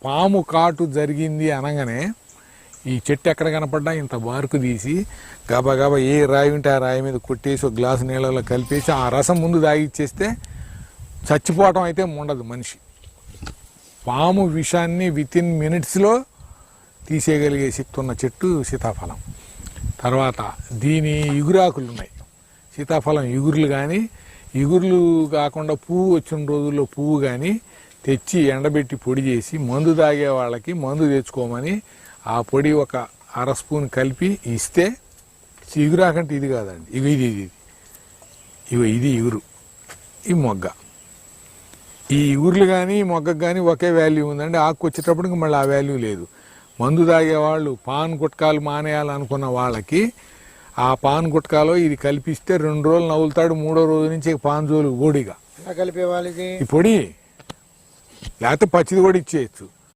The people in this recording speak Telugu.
పాము కాటు జరిగింది అనగానే ఈ చెట్టు ఎక్కడ కనపడ్డా ఇంత బారుకు తీసి గబా గబా ఏ రాయి ఉంటే ఆ రాయి మీద కొట్టేసి ఒక గ్లాసు నీళ్ళలో కలిపేసి ఆ రసం ముందు తాగిచ్చేస్తే చచ్చిపోవటం అయితే ఉండదు మనిషి. పాము విషాన్ని వితిన్ మినిట్స్లో తీసేయగలిగే శక్తి ఉన్న చెట్టు సీతాఫలం. తర్వాత దీని ఇగురాకులు ఉన్నాయి. సీతాఫలం ఇగుర్లు కానీ, ఇగుర్లు కాకుండా పువ్వు వచ్చిన రోజుల్లో పువ్వు కానీ తెచ్చి ఎండబెట్టి పొడి చేసి మందు తాగే వాళ్ళకి మందు తెచ్చుకోమని ఆ పొడి ఒక అర స్పూన్ కలిపి ఇస్తే, ఇగురాకంటే ఇది కాదండి, ఇది ఇగురు, ఈ మొగ్గ. ఈ ఇగుర్లు కానీ మొగ్గకు కానీ ఒకే వాల్యూ ఉందండి. ఆకు వచ్చేటప్పటికి మళ్ళీ ఆ వాల్యూ లేదు. మందు తాగేవాళ్ళు పాన్ గుట్కాలు మానేయాలనుకున్న వాళ్ళకి ఆ పాన్ గుట్కాలో ఇది కల్పిస్తే 2 రోజులు నవ్వులుతాడు, 3వ రోజు నుంచి పాన్ జోలు ఓడిగా కలిపే వాళ్ళకి ఈ పొడి, లేకపోతే పచ్చిది కూడా ఇచ్చేయచ్చు.